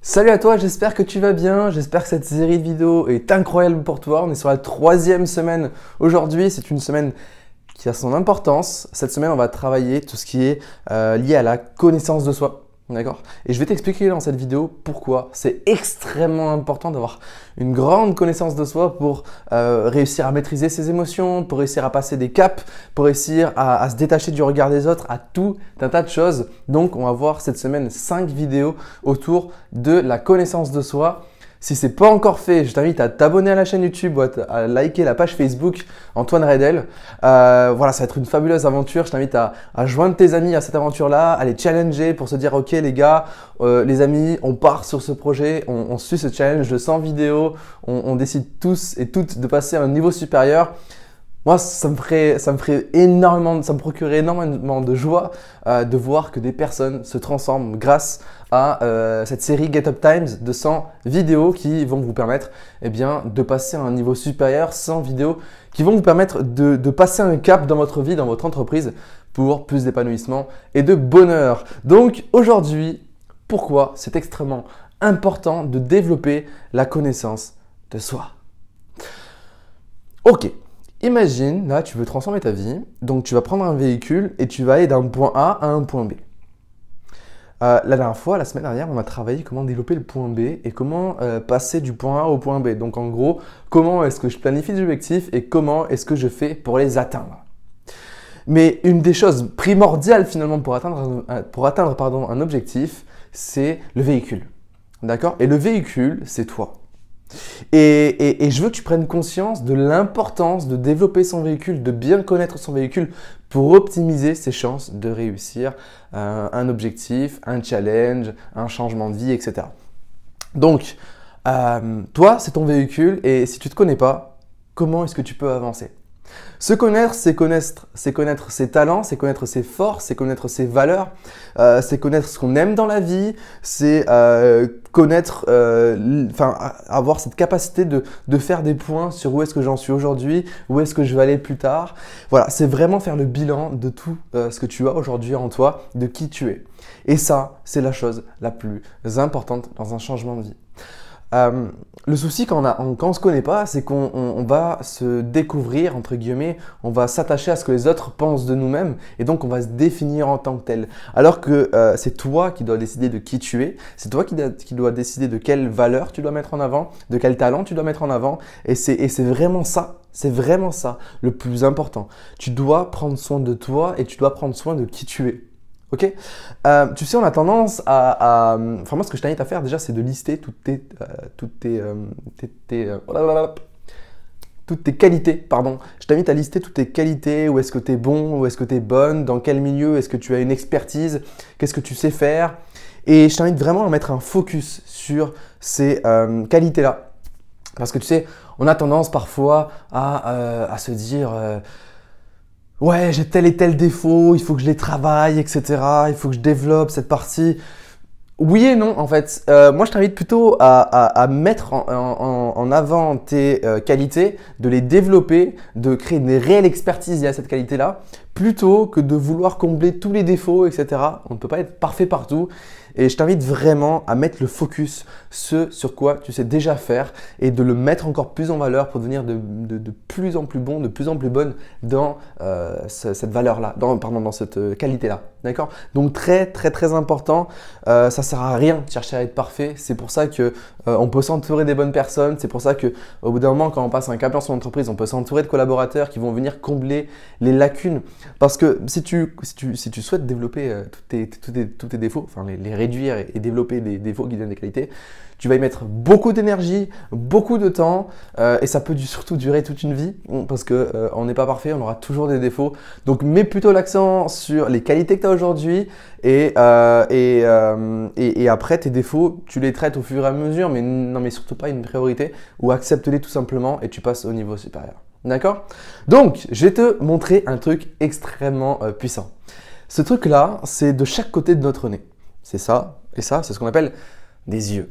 Salut à toi, j'espère que tu vas bien, j'espère que cette série de vidéos est incroyable pour toi. On est sur la 3e semaine aujourd'hui, c'est une semaine qui a son importance. Cette semaine, on va travailler tout ce qui est lié à la connaissance de soi. D'accord? Et je vais t'expliquer dans cette vidéo pourquoi c'est extrêmement important d'avoir une grande connaissance de soi pour réussir à maîtriser ses émotions, pour réussir à passer des caps, pour réussir à se détacher du regard des autres, à tout un tas de choses. Donc, on va voir cette semaine 5 vidéos autour de la connaissance de soi. Si ce n'est pas encore fait, je t'invite à t'abonner à la chaîne YouTube ou à liker la page Facebook Antoine Redel. Voilà, ça va être une fabuleuse aventure. Je t'invite à joindre tes amis à cette aventure-là, à les challenger pour se dire « Ok les gars, les amis, on part sur ce projet, on suit ce challenge de 100 vidéos, on décide tous et toutes de passer à un niveau supérieur. » Moi, ça me procurerait énormément de joie de voir que des personnes se transforment grâce à cette série Get Up Times de 100 vidéos qui vont vous permettre de passer à un niveau supérieur, 100 vidéos qui vont vous permettre de passer un cap dans votre vie, dans votre entreprise pour plus d'épanouissement et de bonheur. Donc aujourd'hui, pourquoi c'est extrêmement important de développer la connaissance de soi? Ok. Imagine, là, tu veux transformer ta vie, donc tu vas prendre un véhicule et tu vas aller d'un point A à un point B. La dernière fois, la semaine dernière, on a travaillé comment développer le point B et comment passer du point A au point B. Donc en gros, comment est-ce que je planifie des objectifs et comment est-ce que je fais pour les atteindre. Mais une des choses primordiales finalement pour atteindre un objectif, c'est le véhicule. D'accord? Et le véhicule, c'est toi. Et je veux que tu prennes conscience de l'importance de développer son véhicule, de bien connaître son véhicule pour optimiser ses chances de réussir un objectif, un challenge, un changement de vie, etc. Donc, toi, c'est ton véhicule et si tu ne te connais pas, comment est-ce que tu peux avancer? Se connaître, c'est connaître ses talents, c'est connaître ses forces, c'est connaître ses valeurs, c'est connaître ce qu'on aime dans la vie, c'est avoir cette capacité de faire des points sur où est-ce que j'en suis aujourd'hui, où est-ce que je vais aller plus tard. Voilà, c'est vraiment faire le bilan de tout ce que tu as aujourd'hui en toi, de qui tu es. Et ça, c'est la chose la plus importante dans un changement de vie. Le souci quand on se connaît pas, c'est qu'on va se découvrir, entre guillemets, on va s'attacher à ce que les autres pensent de nous-mêmes et donc on va se définir en tant que tel. Alors que c'est toi qui dois décider de qui tu es, c'est toi qui dois décider de quelle valeur tu dois mettre en avant, de quel talent tu dois mettre en avant et c'est vraiment ça. C'est vraiment ça le plus important. Tu dois prendre soin de toi et tu dois prendre soin de qui tu es. Ok, tu sais, on a tendance enfin moi, ce que je t'invite à faire déjà, c'est de lister toutes tes qualités, pardon. Je t'invite à lister toutes tes qualités, où est-ce que tu es bon, où est-ce que tu es bonne, dans quel milieu est-ce que tu as une expertise, qu'est-ce que tu sais faire. Et je t'invite vraiment à mettre un focus sur ces qualités-là. Parce que tu sais, on a tendance parfois à se dire… ouais, j'ai tel et tel défaut, il faut que je les travaille, etc. Il faut que je développe cette partie. Oui et non, en fait. Moi, je t'invite plutôt à mettre en avant tes qualités, de les développer, de créer une réelle expertise liée à cette qualité-là, plutôt que de vouloir combler tous les défauts, etc. On ne peut pas être parfait partout. Et je t'invite vraiment à mettre le focus sur quoi tu sais déjà faire et de le mettre encore plus en valeur pour devenir de plus en plus bon, de plus en plus bonne dans cette valeur-là, dans cette qualité-là. D'accord? Donc très important, ça sert à rien de chercher à être parfait. C'est pour ça que on peut s'entourer des bonnes personnes. C'est pour ça que au bout d'un moment, quand on passe un cap dans son entreprise, on peut s'entourer de collaborateurs qui vont venir combler les lacunes. Parce que si tu souhaites développer tous tes défauts, enfin les réduire et développer des défauts qui donnent des qualités, tu vas y mettre beaucoup d'énergie, beaucoup de temps et ça peut surtout durer toute une vie parce qu'on n'est pas parfait, on aura toujours des défauts. Donc mets plutôt l'accent sur les qualités que tu as aujourd'hui et après tes défauts, tu les traites au fur et à mesure, mais non, mais surtout pas une priorité ou accepte-les tout simplement et tu passes au niveau supérieur. D'accord? Donc, je vais te montrer un truc extrêmement puissant. Ce truc-là, c'est de chaque côté de notre nez. C'est ça, et ça, c'est ce qu'on appelle des yeux.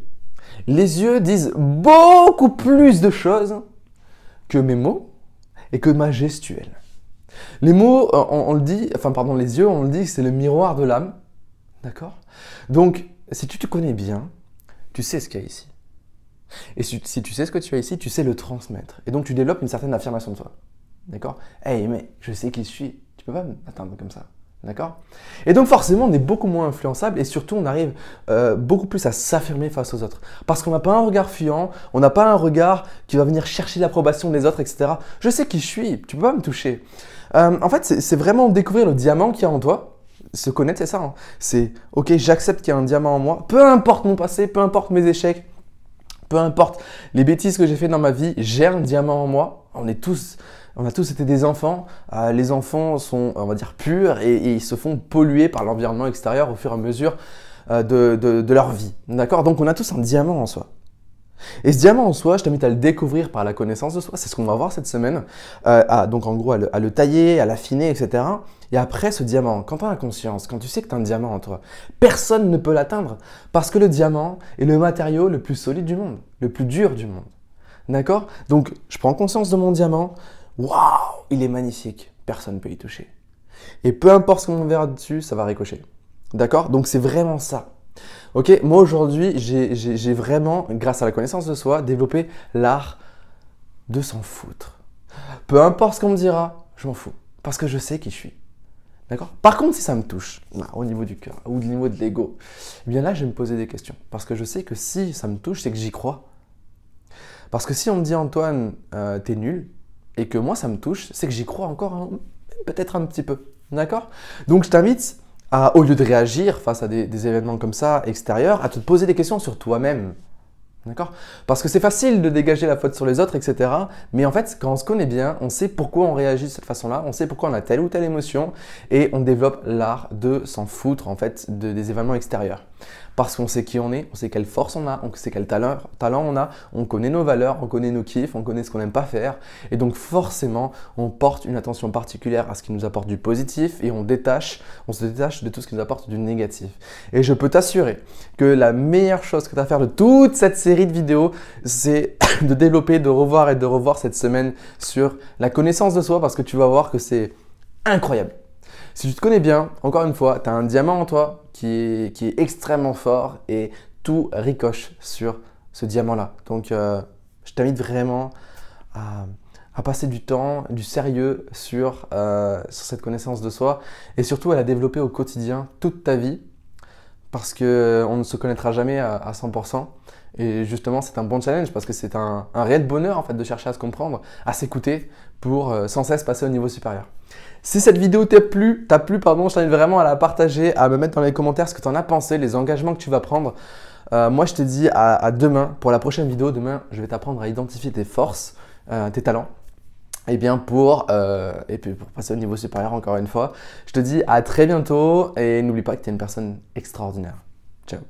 Les yeux disent beaucoup plus de choses que mes mots et que ma gestuelle. Les mots, les yeux, on le dit, c'est le miroir de l'âme. D'accord? Donc, si tu te connais bien, tu sais ce qu'il y a ici. Et si tu sais ce que tu as ici, tu sais le transmettre. Et donc, tu développes une certaine affirmation de toi. D'accord? Hey, mais je sais qui je suis. Tu peux pas m'atteindre comme ça. D'accord? Et donc, forcément, on est beaucoup moins influençable et surtout, on arrive beaucoup plus à s'affirmer face aux autres. Parce qu'on n'a pas un regard fuyant, on n'a pas un regard qui va venir chercher l'approbation des autres, etc. Je sais qui je suis. Tu peux pas me toucher. En fait, c'est vraiment découvrir le diamant qu'il y a en toi. Se connaître, c'est ça. Hein. C'est, ok, j'accepte qu'il y a un diamant en moi. Peu importe mon passé, peu importe mes échecs. Peu importe les bêtises que j'ai fait dans ma vie, j'ai un diamant en moi. On a tous été des enfants. Les enfants sont, on va dire, purs et ils se font polluer par l'environnement extérieur au fur et à mesure de leur vie. D'accord? Donc, on a tous un diamant en soi. Et ce diamant en soi, je t'invite à le découvrir par la connaissance de soi. C'est ce qu'on va voir cette semaine. Donc, en gros, à le tailler, à l'affiner, etc. Et après, ce diamant, quand tu as la conscience, quand tu sais que tu as un diamant en toi, personne ne peut l'atteindre parce que le diamant est le matériau le plus solide du monde, le plus dur du monde. D'accord? Donc, je prends conscience de mon diamant. Waouh, il est magnifique. Personne ne peut y toucher. Et peu importe ce qu'on verra dessus, ça va ricocher. D'accord? Donc, c'est vraiment ça. Ok, moi aujourd'hui, j'ai vraiment, grâce à la connaissance de soi, développé l'art de s'en foutre. Peu importe ce qu'on me dira, je m'en fous. Parce que je sais qui je suis. D'accord? Par contre, si ça me touche, au niveau du cœur ou au niveau de l'ego, eh bien là, je vais me poser des questions. Parce que je sais que si ça me touche, c'est que j'y crois. Parce que si on me dit Antoine, t'es nul, et que moi ça me touche, c'est que j'y crois encore peut-être un petit peu. D'accord? Donc je t'invite à, au lieu de réagir face à des événements comme ça extérieurs, à te poser des questions sur toi-même. D'accord? Parce que c'est facile de dégager la faute sur les autres, etc. Mais en fait, quand on se connaît bien, on sait pourquoi on réagit de cette façon-là, on sait pourquoi on a telle ou telle émotion et on développe l'art de s'en foutre en fait des événements extérieurs. Parce qu'on sait qui on est, on sait quelle force on a, on sait quel talent on a, on connaît nos valeurs, on connaît nos kiffs, on connaît ce qu'on n'aime pas faire. Et donc forcément, on porte une attention particulière à ce qui nous apporte du positif et on se détache de tout ce qui nous apporte du négatif. Et je peux t'assurer que la meilleure chose que tu as à faire de toute cette série de vidéos, c'est de développer, de revoir cette semaine sur la connaissance de soi parce que tu vas voir que c'est incroyable. Si tu te connais bien, encore une fois, tu as un diamant en toi qui est extrêmement fort et tout ricoche sur ce diamant-là. Donc, je t'invite vraiment à passer du temps, du sérieux sur cette connaissance de soi et surtout à la développer au quotidien toute ta vie parce qu'on ne se connaîtra jamais à 100%. Et justement, c'est un bon challenge parce que c'est un réel bonheur en fait de chercher à se comprendre, à s'écouter pour sans cesse passer au niveau supérieur. Si cette vidéo t'a plu, je t'invite vraiment à la partager, à me mettre dans les commentaires ce que tu en as pensé, les engagements que tu vas prendre. Moi, je te dis à demain pour la prochaine vidéo. Demain, je vais t'apprendre à identifier tes forces, tes talents. Et bien pour passer au niveau supérieur encore une fois, je te dis à très bientôt et n'oublie pas que tu es une personne extraordinaire. Ciao.